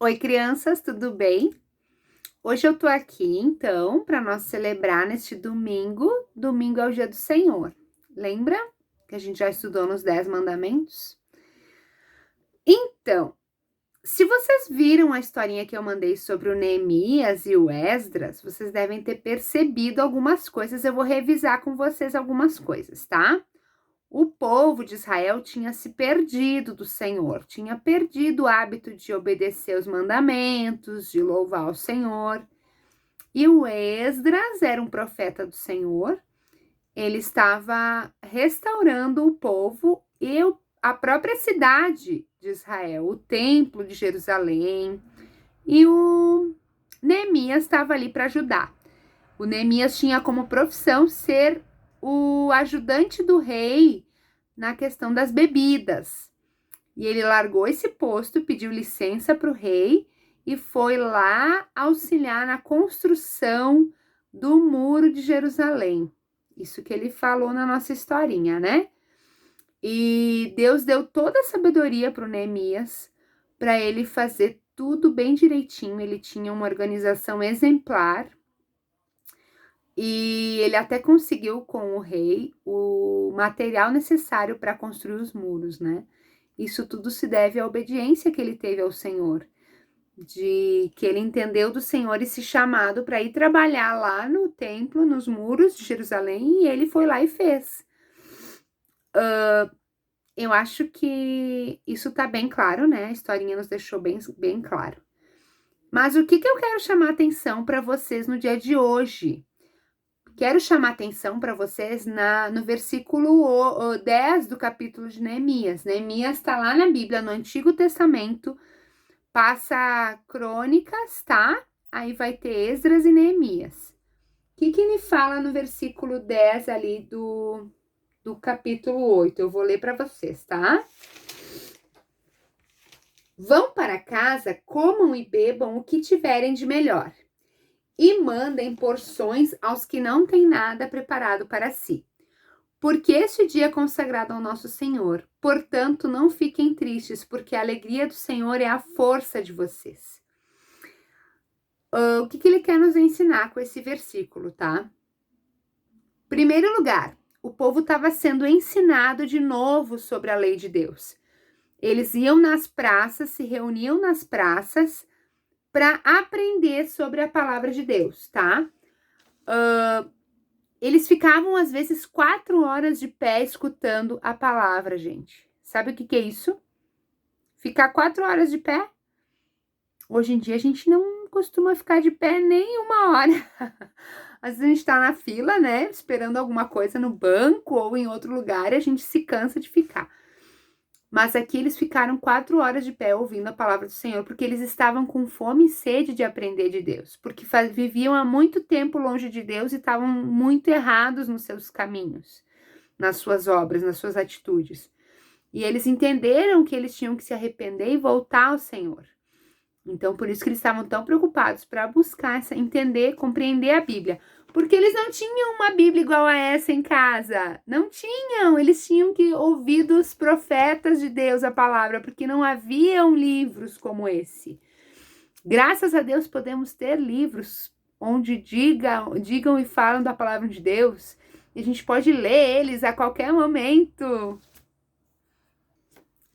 Oi, crianças, tudo bem? Hoje eu tô aqui, então, para nós celebrar neste domingo. Domingo é o dia do Senhor. Lembra que a gente já estudou nos 10 mandamentos? Então, se vocês viram a historinha que eu mandei sobre o Neemias e o Esdras, vocês devem ter percebido algumas coisas. Eu vou revisar com vocês algumas coisas, tá? O povo de Israel tinha se perdido do Senhor, tinha perdido o hábito de obedecer os mandamentos, de louvar o Senhor. E o Esdras era um profeta do Senhor, ele estava restaurando o povo e a própria cidade de Israel, o templo de Jerusalém, e o Neemias estava ali para ajudar. O Neemias tinha como profissão ser o ajudante do rei na questão das bebidas. E ele largou esse posto, pediu licença para o rei e foi lá auxiliar na construção do muro de Jerusalém. Isso que ele falou na nossa historinha, né? E Deus deu toda a sabedoria para o Neemias para ele fazer tudo bem direitinho. Ele tinha uma organização exemplar e ele até conseguiu com o rei o material necessário para construir os muros, né? Isso tudo se deve à obediência que ele teve ao Senhor, de que ele entendeu do Senhor esse chamado para ir trabalhar lá no templo, nos muros de Jerusalém, e ele foi lá e fez. Eu acho que isso tá bem claro, né? A historinha nos deixou bem claro. Mas o que eu quero chamar atenção para vocês no dia de hoje? Quero chamar atenção para vocês no versículo 10 do capítulo de Neemias. Neemias está lá na Bíblia, no Antigo Testamento, passa Crônicas, tá? Aí vai ter Esdras e Neemias. O que ele fala no versículo 10 ali do capítulo 8? Eu vou ler para vocês, tá? Vão para casa, comam e bebam o que tiverem de melhor, e mandem porções aos que não têm nada preparado para si. Porque este dia é consagrado ao nosso Senhor. Portanto, não fiquem tristes, porque a alegria do Senhor é a força de vocês. O que ele quer nos ensinar com esse versículo, tá? Primeiro lugar, o povo estava sendo ensinado de novo sobre a lei de Deus. Eles iam nas praças, se reuniam nas praças para aprender sobre a palavra de Deus, tá? Eles ficavam, às vezes, 4 horas de pé escutando a palavra, gente. Sabe o que é isso? Ficar 4 horas de pé? Hoje em dia, a gente não costuma ficar de pé nem 1 hora. Às vezes, a gente tá na fila, né? Esperando alguma coisa no banco ou em outro lugar e a gente se cansa de ficar. Mas aqui eles ficaram 4 horas de pé ouvindo a palavra do Senhor, porque eles estavam com fome e sede de aprender de Deus, porque viviam há muito tempo longe de Deus e estavam muito errados nos seus caminhos, nas suas obras, nas suas atitudes. E eles entenderam que eles tinham que se arrepender e voltar ao Senhor. Então, por isso que eles estavam tão preocupados para buscar, entender, compreender a Bíblia. Porque eles não tinham uma Bíblia igual a essa em casa. Não tinham. Eles tinham que ouvir dos profetas de Deus a palavra, porque não haviam livros como esse. Graças a Deus podemos ter livros onde digam e falam da palavra de Deus. E a gente pode ler eles a qualquer momento.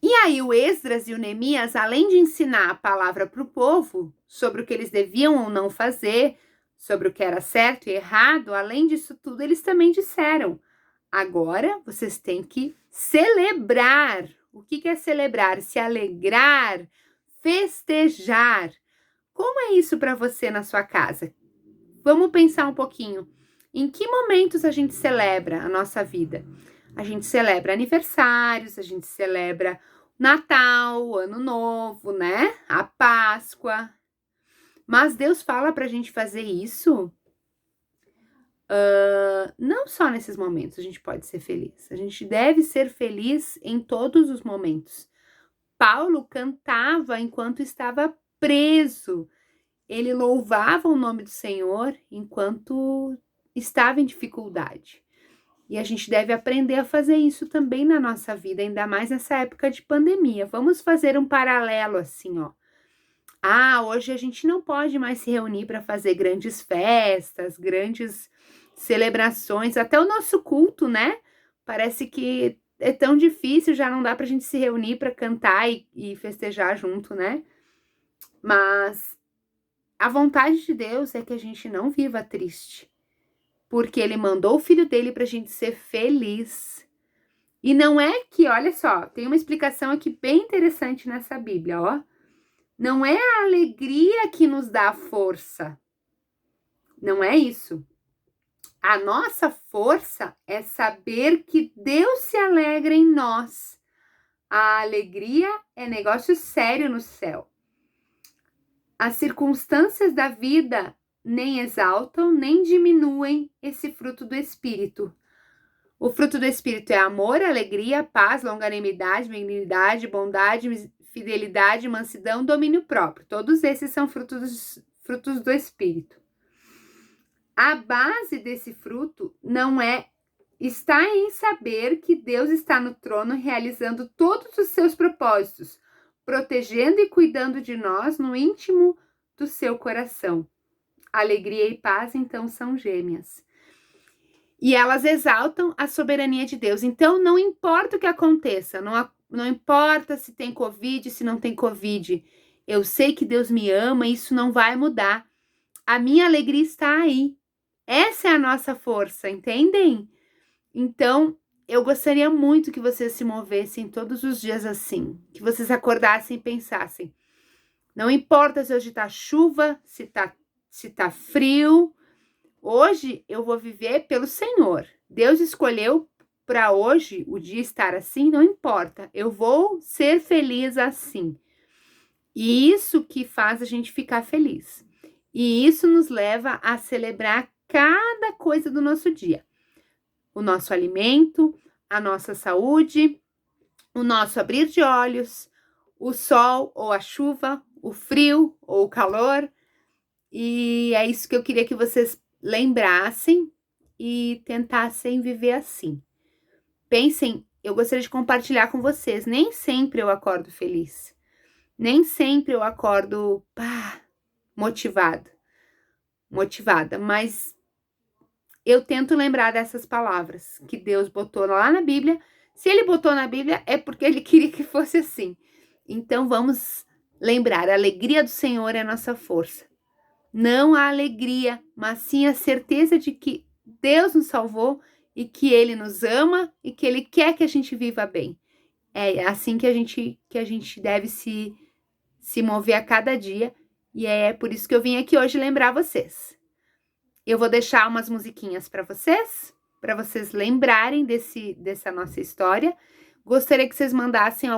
E aí o Esdras e o Neemias, além de ensinar a palavra para o povo, sobre o que eles deviam ou não fazer, sobre o que era certo e errado, além disso tudo, eles também disseram: agora vocês têm que celebrar. O que é celebrar? Se alegrar, festejar. Como é isso para você na sua casa? Vamos pensar um pouquinho. Em que momentos a gente celebra a nossa vida? A gente celebra aniversários, a gente celebra Natal, Ano Novo, né? A Páscoa. Mas Deus fala pra gente fazer isso não só nesses momentos a gente pode ser feliz. A gente deve ser feliz em todos os momentos. Paulo cantava enquanto estava preso. Ele louvava o nome do Senhor enquanto estava em dificuldade. E a gente deve aprender a fazer isso também na nossa vida, ainda mais nessa época de pandemia. Vamos fazer um paralelo assim, ó. Hoje a gente não pode mais se reunir para fazer grandes festas, grandes celebrações, até o nosso culto, né? Parece que é tão difícil, já não dá pra gente se reunir para cantar e festejar junto, né? Mas a vontade de Deus é que a gente não viva triste, porque Ele mandou o Filho dele pra gente ser feliz. E não é que, olha só, tem uma explicação aqui bem interessante nessa Bíblia, ó. Não é a alegria que nos dá força. Não é isso. A nossa força é saber que Deus se alegra em nós. A alegria é negócio sério no céu. As circunstâncias da vida nem exaltam, nem diminuem esse fruto do Espírito. O fruto do Espírito é amor, alegria, paz, longanimidade, benignidade, bondade, fidelidade, mansidão, domínio próprio. Todos esses são frutos do Espírito. A base desse fruto está em saber que Deus está no trono realizando todos os seus propósitos, protegendo e cuidando de nós no íntimo do seu coração. Alegria e paz, então, são gêmeas. E elas exaltam a soberania de Deus. Então, não importa o que aconteça, não importa se tem Covid, se não tem Covid. Eu sei que Deus me ama e isso não vai mudar. A minha alegria está aí. Essa é a nossa força, entendem? Então, eu gostaria muito que vocês se movessem todos os dias assim. Que vocês acordassem e pensassem. Não importa se hoje tá chuva, se tá frio. Hoje eu vou viver pelo Senhor. Deus escolheu para hoje o dia estar assim, não importa. Eu vou ser feliz assim. E isso que faz a gente ficar feliz. E isso nos leva a celebrar cada coisa do nosso dia. O nosso alimento, a nossa saúde, o nosso abrir de olhos, o sol ou a chuva, o frio ou o calor. E é isso que eu queria que vocês lembrassem e tentassem viver assim. Pensem, eu gostaria de compartilhar com vocês, nem sempre eu acordo feliz. Nem sempre eu acordo motivada, mas eu tento lembrar dessas palavras que Deus botou lá na Bíblia. Se Ele botou na Bíblia, é porque Ele queria que fosse assim. Então vamos lembrar, a alegria do Senhor é a nossa força. Não a alegria, mas sim a certeza de que Deus nos salvou e que Ele nos ama e que Ele quer que a gente viva bem. É assim que a gente deve se mover a cada dia. E é por isso que eu vim aqui hoje lembrar vocês. Eu vou deixar umas musiquinhas para vocês lembrarem dessa nossa história. Gostaria que vocês mandassem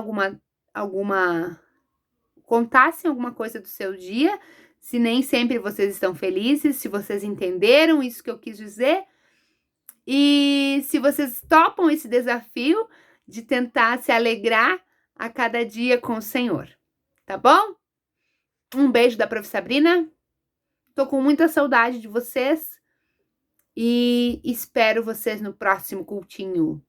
contassem alguma coisa do seu dia, se nem sempre vocês estão felizes, se vocês entenderam isso que eu quis dizer, e se vocês topam esse desafio de tentar se alegrar a cada dia com o Senhor, tá bom? Um beijo da Prof. Sabrina. Tô com muita saudade de vocês e espero vocês no próximo cultinho.